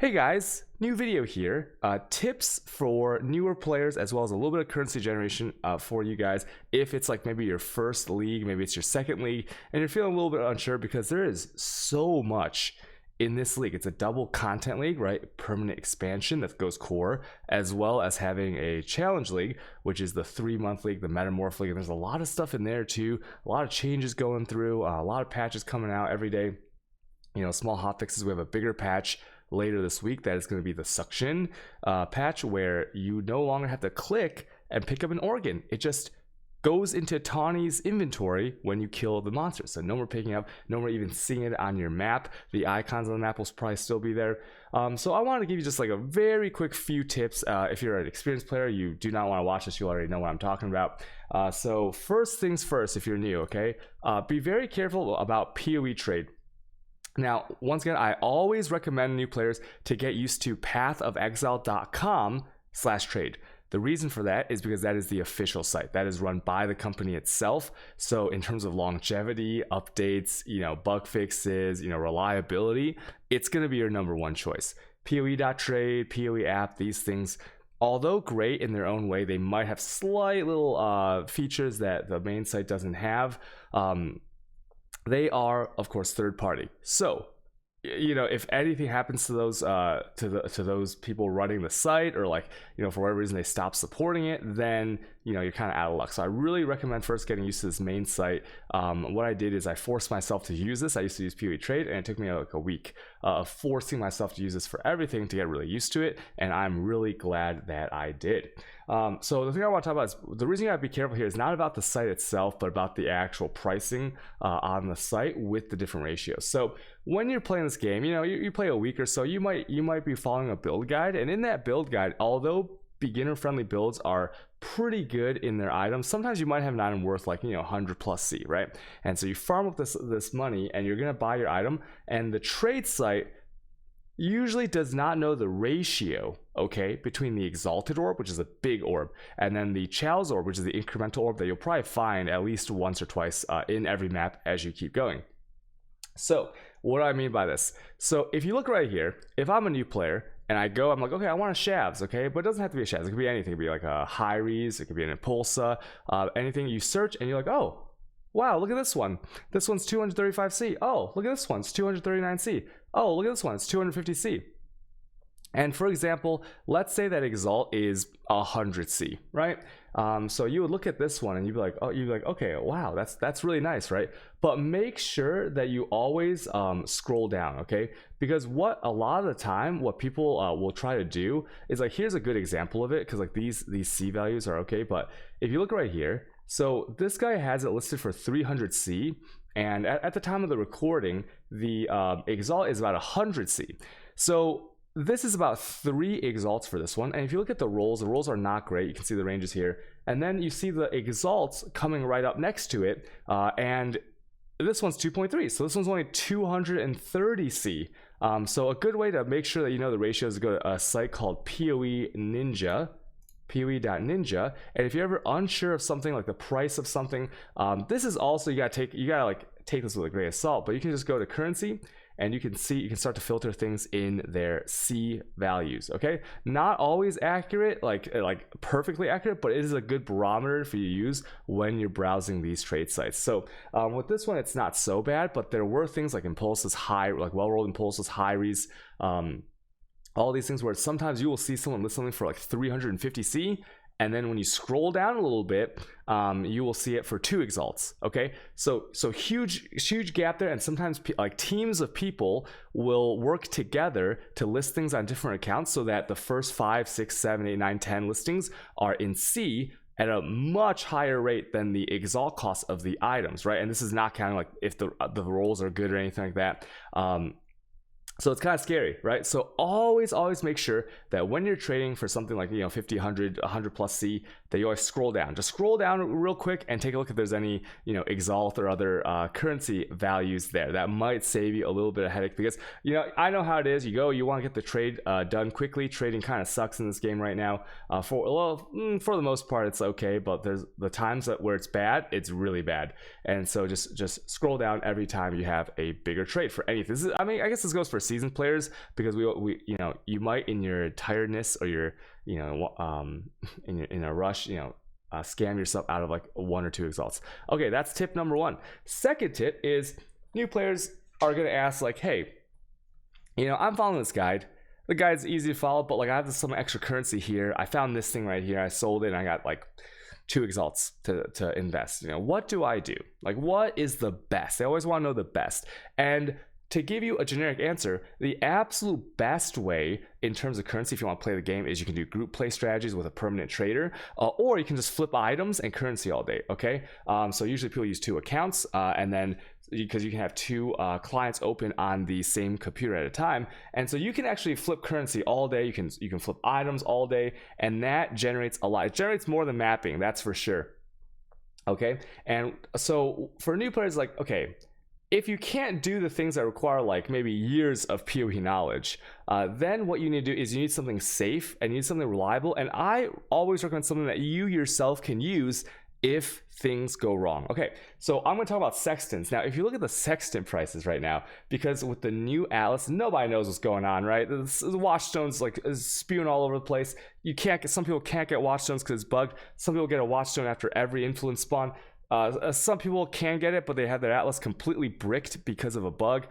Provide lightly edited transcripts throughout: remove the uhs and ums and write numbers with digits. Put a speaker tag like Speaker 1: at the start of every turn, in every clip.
Speaker 1: Hey guys, new video here. Tips for newer players as well as a little bit of currency generation for you guys. If it's like maybe your first league, maybe it's your second league, and you're feeling a little bit unsure because there is so much in this league. It's a double content league, right? Permanent expansion that goes core, as well as having a challenge league, which is the 3-month league, the Metamorph league. And there's a lot of stuff in there too. A lot of changes going through, a lot of patches coming out every day. You know, small hot fixes. We have a bigger patch later this week that is going to be the suction patch, where you no longer have to click and pick up an organ. It just goes into Tawny's inventory when you kill the monster. So no more picking up, no more even seeing it on your map. The icons on the map will probably still be there. So I wanted to give you just like a very quick few tips. If you're an experienced player, you do not want to watch this, you already know what I'm talking about. So first things first, if you're new, okay, be very careful about PoE trade. Now, once again, I always recommend new players to get used to pathofexile.com/trade. The reason for that is because that is the official site that is run by the company itself. So in terms of longevity, updates, bug fixes, reliability, it's going to be your number one choice. PoE.trade, PoE app, these things, although great in their own way, they might have slight little features that the main site doesn't have. They are, of course, third party. So, if anything happens to those to those people running the site, or for whatever reason they stop supporting it, then you're kind of out of luck. So I really recommend first getting used to this main site. What I did is I forced myself to use this. I used to use PoE Trade, and it took me like a week of forcing myself to use this for everything to get really used to it, and I'm really glad that I did. So the thing I want to talk about is the reason you gotta be careful here is not about the site itself, but about the actual pricing on the site with the different ratios. So when you're playing this game, you play a week or so, you might be following a build guide, and in that build guide, although beginner friendly builds are pretty good in their items, sometimes you might have an item worth 100 plus C, right? And so you farm up this money and you're gonna buy your item, and the trade site usually does not know the ratio, okay, between the exalted orb, which is a big orb, and then the Chow's orb, which is the incremental orb that you'll probably find at least once or twice in every map as you keep going. So what do I mean by this? So if you look right here, if I'm a new player and I'm like, okay, I want a Shavs, okay, but it doesn't have to be a Shavs. It could be anything. It could be like a Hyres, it could be an Impulsa, anything. You search and you're like, oh, wow, look at this one. This one's 235C. Oh, look at this one. It's 239C. Oh, look at this one. It's 250C. And for example, let's say that Exalt is 100C, right? So you would look at this one and you'd be like, okay, wow, that's really nice, right? But make sure that you always scroll down, okay? Because what a lot of the time, what people will try to do is here's a good example of it, because these C values are okay. But if you look right here, so this guy has it listed for 300C, and at the time of the recording, the Exalt is about 100C. So this is about 3 Exalts for this one. And if you look at the rolls are not great. You can see the ranges here. And then you see the Exalts coming right up next to it. And this one's 2.3. So this one's only 230C. So a good way to make sure that you know the ratios is to go to a site called PoE Ninja. PoE.ninja. And if you're ever unsure of something, like the price of something, this is also, you gotta take this with a grain of salt, but you can just go to currency and you can start to filter things in their C values, okay? Not always accurate, like perfectly accurate, but it is a good barometer for you to use when you're browsing these trade sites. So with this one, it's not so bad, but there were things like Impulses, well-rolled Impulses, Hyres, all these things where sometimes you will see someone list something for 350C, and then when you scroll down a little bit, you will see it for 2 Exalts, okay? So huge gap there, and sometimes teams of people will work together to list things on different accounts so that the first 5, 6, 7, 8, 9, 10 listings are in C at a much higher rate than the Exalt cost of the items, right? And this is not counting if the rolls are good or anything like that. So it's kind of scary, right? So always make sure that when you're trading for something like 50, 100 plus C, that you always scroll down. Just scroll down real quick and take a look if there's any Exalt or other currency values there. That might save you a little bit of headache, because I know how it is. You want to get the trade done quickly. Trading kind of sucks in this game right now. For the most part it's okay, but there's the times where it's bad, it's really bad. And so just scroll down every time you have a bigger trade for anything. I guess this goes for seasoned players, because we you know, you might in your tiredness or your, you know, in a rush, you know, scam yourself out of like 1 or 2 exalts. Okay, that's tip number 1. Second tip is new players are going to ask like, hey, you know, I'm following this guide. The guide's easy to follow, but like I have some extra currency here. I found this thing right here. I sold it and I got like 2 exalts to invest. You know, what do I do? Like, what is the best? They always want to know the best. And to give you a generic answer, the absolute best way in terms of currency, if you want to play the game, is you can do group play strategies with a permanent trader, or you can just flip items and currency all day. Okay, so usually people use 2 accounts, and then because you can have 2 clients open on the same computer at a time, and so you can actually flip currency all day. You can flip items all day, and that generates a lot. It generates more than mapping, that's for sure. Okay, and so for new players, like, okay, if you can't do the things that require like maybe years of PoE knowledge, then what you need to do is you need something safe and you need something reliable. And I always recommend something that you yourself can use if things go wrong. Okay, so I'm going to talk about sextants. Now, if you look at the sextant prices right now, because with the new Atlas, nobody knows what's going on, right? The watchstones like is spewing all over the place. You can't get, some people can't get watchstones because it's bugged. Some people get a watchstone after every influence spawn. Some people can get it, but they have their Atlas completely bricked because of a bug.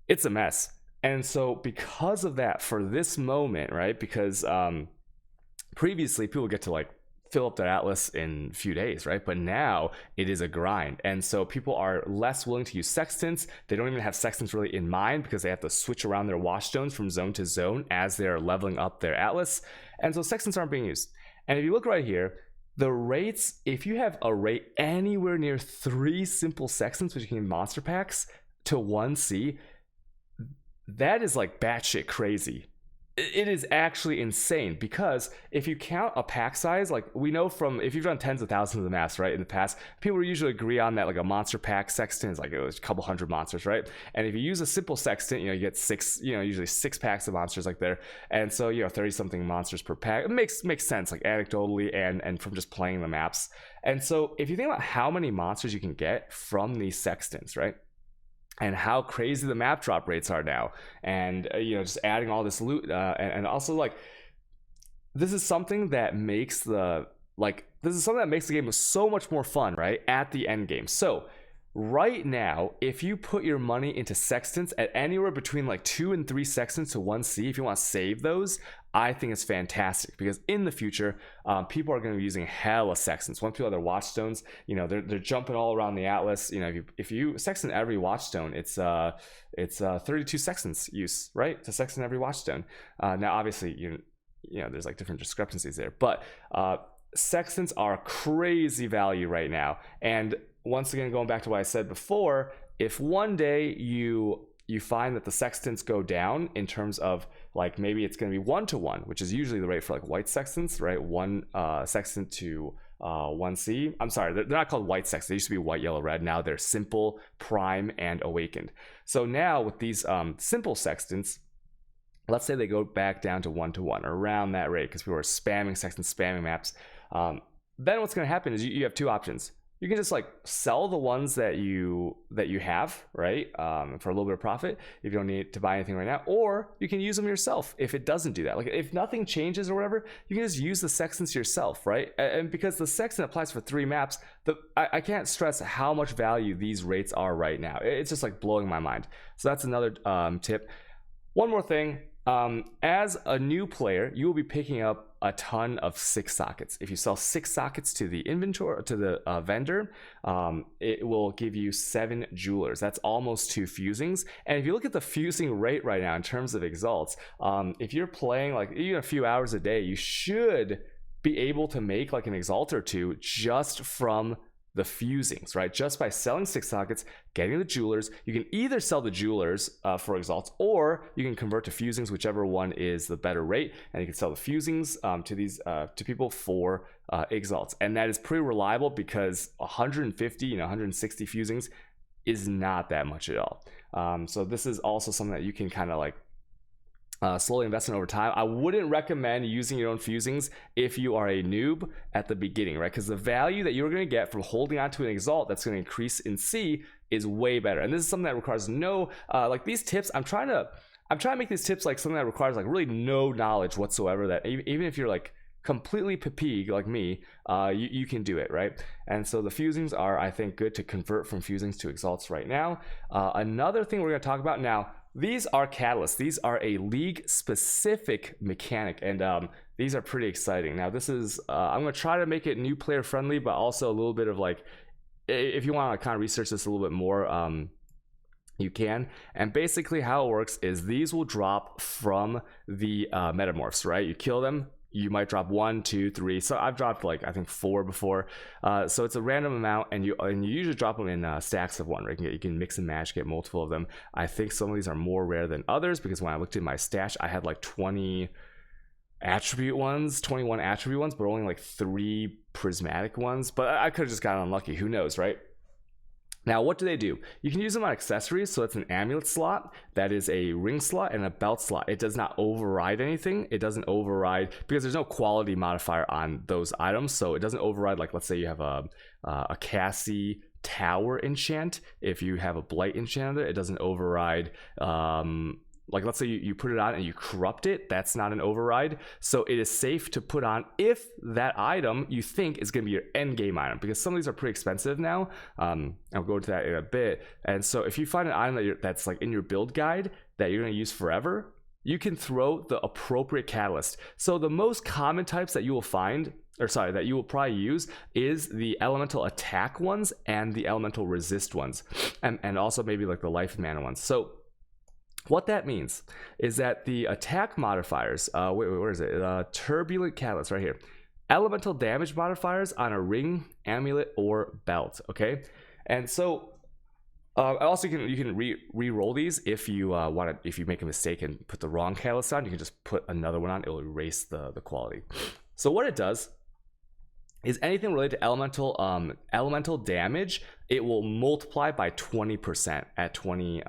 Speaker 1: It's a mess. And so because of that, for this moment, right, because previously people get to like fill up their Atlas in a few days, right? But now it is a grind. And so people are less willing to use sextants. They don't even have sextants really in mind because they have to switch around their watchstones from zone to zone as they're leveling up their Atlas. And so sextants aren't being used. And if you look right here, the rates, if you have a rate anywhere near 3 simple sextants, which you can in monster packs, to 1C, that is like batshit crazy. It is actually insane, because if you count a pack size, like we know from, if you've done tens of thousands of maps, right, in the past, people usually agree on that like a monster pack sextant is like it was a couple hundred monsters, right? And if you use a simple sextant, you know, you get 6, you know, usually 6 packs of monsters like there, and so, you know, 30 something monsters per pack. It makes sense, like anecdotally and from just playing the maps. And so if you think about how many monsters you can get from these sextants, right, and how crazy the map drop rates are now, and you know, just adding all this loot, and also like this is something that makes the game so much more fun, right, at the end game. So right now, if you put your money into sextants at anywhere between like 2 and 3 sextants to 1C, if you want to save those, I think it's fantastic, because in the future, people are going to be using hella sextants. Once people have their watchstones, you know, they're jumping all around the Atlas. You know, if you sextant every watchstone, it's 32 sextants use, right, to sextant every watchstone. Now, obviously, you know, there's like different discrepancies there, but sextants are crazy value right now. And once again, going back to what I said before, if one day you find that the sextants go down in terms of like maybe it's going to be 1-to-1, which is usually the rate for like white sextants, right? 1 sextant to 1C. I'm sorry, they're not called white sextants. They used to be white, yellow, red. Now they're simple, prime, and awakened. So now with these simple sextants, let's say they go back down to 1-to-1, around that rate, because people are spamming sextants, spamming maps. Then what's going to happen is you have 2 options. You can just like sell the ones that you have, right, for a little bit of profit if you don't need to buy anything right now, or you can use them yourself if it doesn't do that. Like if nothing changes or whatever, you can just use the sextants yourself, right? And because the sextant applies for 3 maps, I can't stress how much value these rates are right now. It's just like blowing my mind. So that's another tip. One more thing. As a new player, you will be picking up a ton of 6 sockets. If you sell 6 sockets to the inventory, to the vendor, it will give you 7 jewelers. That's almost 2 fusings. And if you look at the fusing rate right now in terms of exalts, if you're playing like even a few hours a day, you should be able to make like an exalt or 2 just from the fusings, right? Just by selling 6 sockets, getting the jewelers. You can either sell the jewelers for exalts, or you can convert to fusings, whichever one is the better rate, and you can sell the fusings to these to people for exalts. And that is pretty reliable, because 150, 160 fusings is not that much at all. So this is also something that you can kind of like slowly invest in over time. I wouldn't recommend using your own fusings if you are a noob at the beginning, right? Because the value that you're going to get from holding on to an exalt that's going to increase in C is way better. And this is something that requires no like these tips. I'm trying to I'm trying to make these tips like something that requires like really no knowledge whatsoever, that even if you're like completely papig like me, you can do it, right? And so the fusings are, I think, good to convert from fusings to exalts right now. Another thing we're going to talk about now, these are catalysts. These are a league specific mechanic, and these are pretty exciting. Now this is I'm going to try to make it new player friendly, but also a little bit of like, if you want to kind of research this a little bit more, you can. And basically how it works is these will drop from the metamorphs, right? You kill them, you might drop 1, 2, 3. So I've dropped like I think 4 before. So it's a random amount, and you usually drop them in stacks of 1, right? You can mix and match, get multiple of them. I think some of these are more rare than others, because when I looked at my stash, I had like 20 attribute ones, 21 attribute ones, but only like 3 prismatic ones. But I could have just gotten unlucky, who knows, right? Now, what do they do? You can use them on accessories, so it's an amulet slot, that is a ring slot, and a belt slot. It does not override anything. It doesn't override, because there's no quality modifier on those items, so it doesn't override, like let's say you have a Cassie Tower enchant. If you have a Blight enchant, it doesn't override. Like let's say you put it on and you corrupt it, that's not an override. So it is safe to put on if that item you think is going to be your end game item, because some of these are pretty expensive now. I'll go into that in a bit. And so if you find an item that's like in your build guide that you're going to use forever, you can throw the appropriate catalyst. So the most common types that you will find, or sorry, that you will probably use, is the elemental attack ones and the elemental resist ones, and also maybe like the life mana ones. So what that means is that the attack modifiers, where is it? Turbulent catalyst right here. Elemental damage modifiers on a ring, amulet, or belt. Okay, and so also you can re-roll these if you want to. If you make a mistake and put the wrong catalyst on, you can just put another one on. It will erase the quality. So what it does is anything related to elemental damage, it will multiply by 20% at 20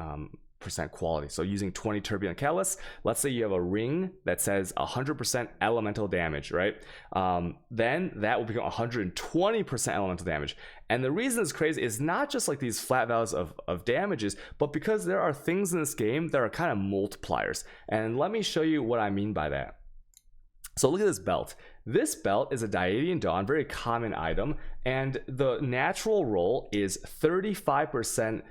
Speaker 1: quality. So using 20 turbulent catalysts, let's say you have a ring that says 100% elemental damage, right? Then that will become 120% elemental damage. And the reason it's crazy is not just like these flat values of damages, but because there are things in this game that are kind of multipliers. And let me show you what I mean by that. So look at this belt. This belt is a Diadian Dawn, very common item, and the natural roll is 35%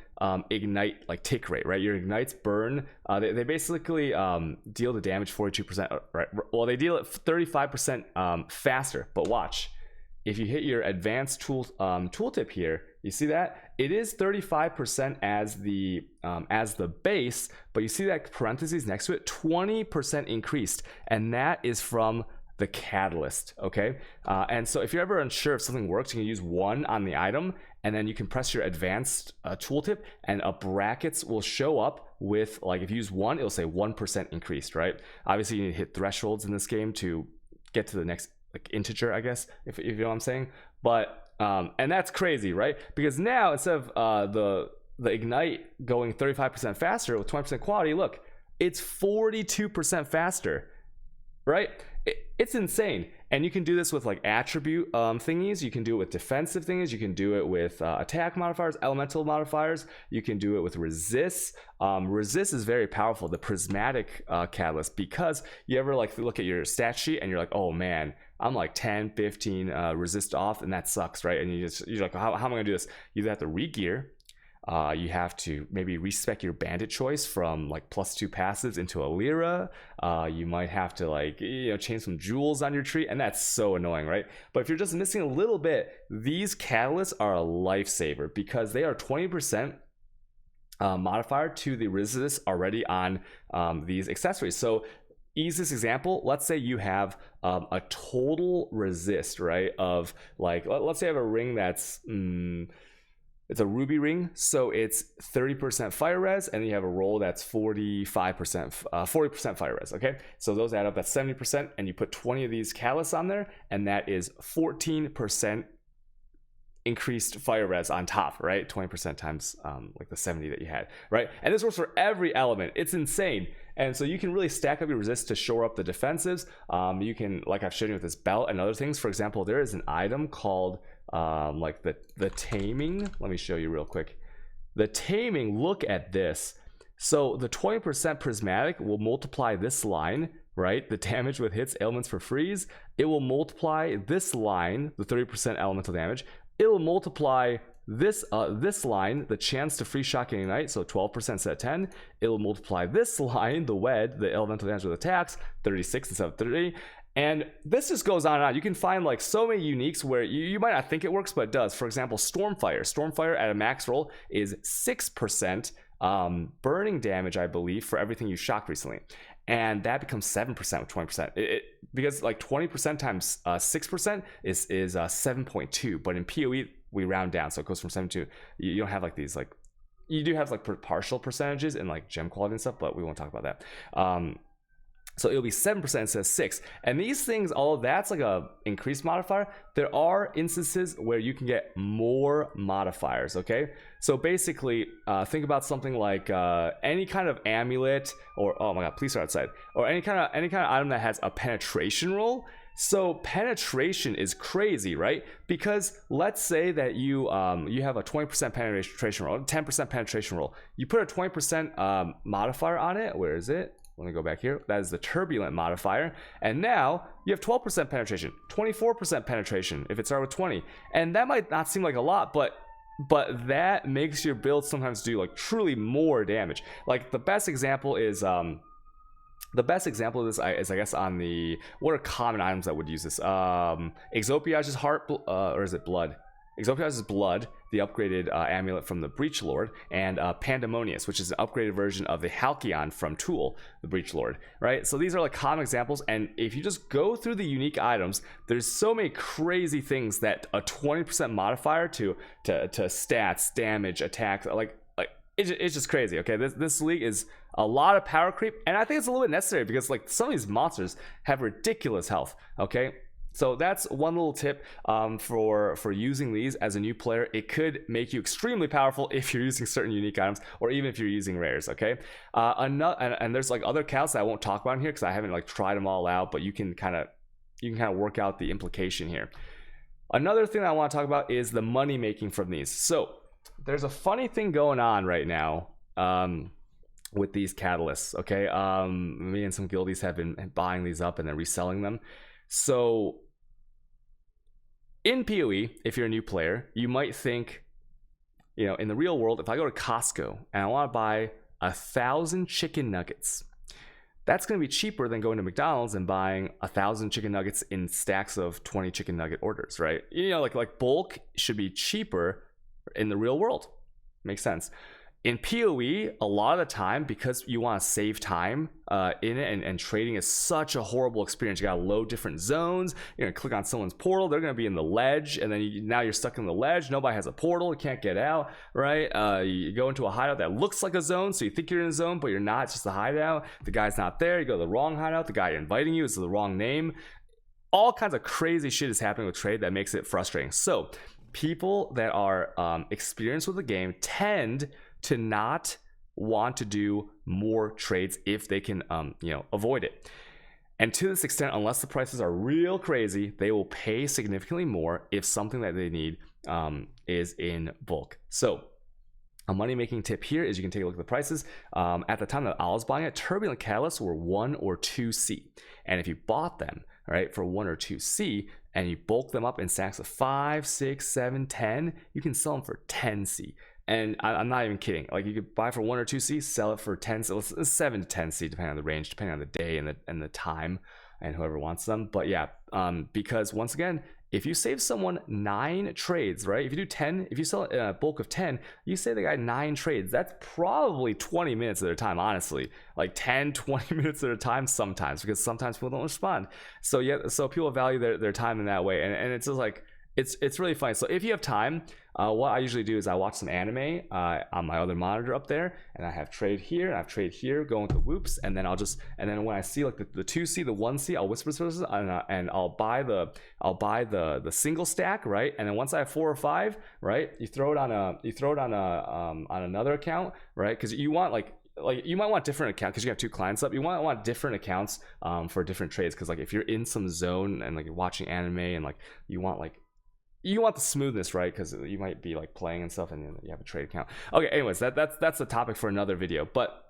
Speaker 1: ignite, like tick rate, right? Your ignites burn. They basically deal the damage 42%, right? Well, they deal it 35% faster. But watch, if you hit your advanced tooltip here, you see that it is 35% as the base, but you see that parentheses next to it, 20% increased, and that is from the catalyst. Okay, and so if you're ever unsure if something works, you can use 1 on the item, and then you can press your advanced tooltip, and brackets will show up with, like, if you use 1, it'll say 1% increased, right? Obviously you need to hit thresholds in this game to get to the next like integer, I guess, if you know what I'm saying. But and that's crazy, right? Because now instead of the ignite going 35% faster with 20% quality, look, it's 42% faster, right? It's insane. And you can do this with like attribute thingies. You can do it with defensive thingies. You can do it with attack modifiers, elemental modifiers. You can do it with resist. Resist is very powerful, the prismatic catalyst, because you ever like look at your stat sheet and you're like, oh man, I'm like 10, 15 resist off, and that sucks, right? And you're like, how am I gonna do this? You have to re-gear. You have to maybe respec your bandit choice from like +2 passives into a Lyra. You might have to like change some jewels on your tree, and that's so annoying, right? But if you're just missing a little bit, these catalysts are a lifesaver because they are 20% modifier to the resist already on these accessories. So easiest example, let's say you have a total resist, right, of like, let's say I have a ring that's it's a ruby ring, so it's 30% fire res, and you have a roll that's 40% fire res. Okay, so those add up, that's 70%, and you put 20 of these catalysts on there, and that is 14% increased fire res on top, right? 20% times like the 70 that you had, right? And this works for every element. It's insane. And so you can really stack up your resist to shore up the defensives. You can, like I've shown you with this belt and other things. For example, there is an item called like the taming. Let me show you real quick. The taming, look at this. So the 20% prismatic will multiply this line, right? The damage with hits, ailments for freeze. It will multiply this line, the 30% elemental damage. It will multiply this line, the chance to free shock and ignite, so 12% instead of 10. It will multiply this line, the wed, the elemental damage with attacks, 36 instead of 30. And this just goes on and on. You can find like so many uniques where you might not think it works, but it does. For example, Stormfire. Stormfire at a max roll is 6% burning damage, I believe, for everything you shocked recently. And that becomes 7% with 20%. Because like 20% times 6% is 7.2. But in PoE, we round down. So it goes from 7 to, you don't have like these, like, you do have like partial percentages and like gem quality and stuff, but we won't talk about that. So it'll be 7% instead of 6. And these things, all of that's like a increased modifier. There are instances where you can get more modifiers, okay? So basically, think about something like any kind of amulet, or oh my god, police are outside, or any kind of item that has a penetration roll. So penetration is crazy, right? Because let's say that you have a 20% penetration roll, 10% penetration roll. You put a 20% modifier on it. Where is it? Let me go back here. That is the turbulent modifier. And now you have 12% penetration, 24% penetration if it started with 20. And that might not seem like a lot, but that makes your build sometimes do like truly more damage. Like the best example is of this is I guess on the, what are common items that would use this? Exopiage's heart, or is it blood? Exopiage's blood, the upgraded amulet from the Breach Lord, and Pandemonius, which is an upgraded version of the Halcyon from Tool, the Breach Lord, right? So these are like common examples, and if you just go through the unique items, there's so many crazy things that a 20% modifier to stats, damage, attacks, like it's just crazy. Okay, this league is a lot of power creep, and I think it's a little bit necessary because like some of these monsters have ridiculous health. Okay. So that's one little tip for using these as a new player. It could make you extremely powerful if you're using certain unique items, or even if you're using rares. Okay, and there's like other counts that I won't talk about in here because I haven't like tried them all out, but you can kind of work out the implication here. Another thing I want to talk about is the money making from these. So there's a funny thing going on right now with these catalysts. Okay, me and some guildies have been buying these up and then reselling them. So in PoE, if you're a new player, you might think, you know, in the real world, if I go to Costco and I want to buy 1,000 chicken nuggets, that's going to be cheaper than going to McDonald's and buying 1,000 chicken nuggets in stacks of 20 chicken nugget orders, right? You know, like bulk should be cheaper in the real world. Makes sense. In PoE, a lot of the time, because you want to save time in it, and trading is such a horrible experience. You got to load different zones. You're going to click on someone's portal. They're going to be in the ledge, and then now you're stuck in the ledge. Nobody has a portal. You can't get out, right? You go into a hideout that looks like a zone, so you think you're in a zone, but you're not. It's just a hideout. The guy's not there. You go to the wrong hideout. The guy inviting you is the wrong name. All kinds of crazy shit is happening with trade that makes it frustrating. So people that are experienced with the game tend to not want to do more trades if they can avoid it. And to this extent, unless the prices are real crazy, they will pay significantly more if something that they need is in bulk. So a money making tip here is you can take a look at the prices. At the time that I was buying it, turbulent catalysts were 1 or 2C, and if you bought them right for 1 or 2C and you bulk them up in stacks of 5, 6, 7, 10, you can sell them for 10C. And I'm not even kidding. Like you could buy for 1 or 2C, sell it for 10, so it's 7 to 10C, depending on the range, depending on the day and the time, and whoever wants them. But yeah, because once again, if you save someone 9 trades, right? If you do 10, if you sell a bulk of 10, you save the guy 9 trades. That's probably 20 minutes of their time, honestly. Like 10, 20 minutes at a time sometimes, because sometimes people don't respond. So yeah, so people value their time in that way, and it's just like it's really funny. So if you have time, what I usually do is I watch some anime on my other monitor up there, and I have trade here, and I have trade here, going with the whoops, and then when I see like the 2C, the 1C, I'll whisper services, and I'll buy the single stack, right? And then once I have 4 or 5, right, you throw it on another account, right? Because you want like you might want different accounts because you have 2 clients up. You want different accounts for different trades, because like if you're in some zone and like you're watching anime and like you want the smoothness, right? Because you might be like playing and stuff, and then you have a trade account. Okay, anyways, that's the topic for another video. But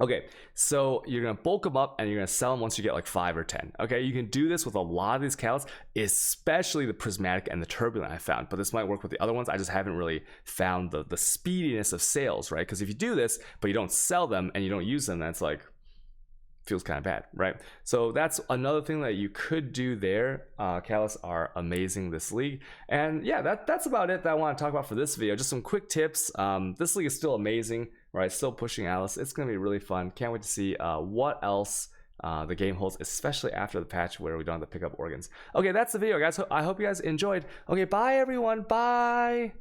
Speaker 1: Okay, so you're gonna bulk them up and you're gonna sell them once you get like 5 or 10. Okay, you can do this with a lot of these catalysts, especially the prismatic and the turbulent I found, but this might work with the other ones. I just haven't really found the speediness of sales, right? Because if you do this, but you don't sell them and you don't use them, that's like, feels kind of bad, right? So that's another thing that you could do there. Catalysts are amazing this league. And yeah, that's about it that I want to talk about for this video. Just some quick tips. This league is still amazing, right? Still pushing Alice. It's going to be really fun. Can't wait to see what else the game holds, especially after the patch where we don't have to pick up organs. Okay, that's the video, guys. I hope you guys enjoyed. Okay, bye everyone. Bye.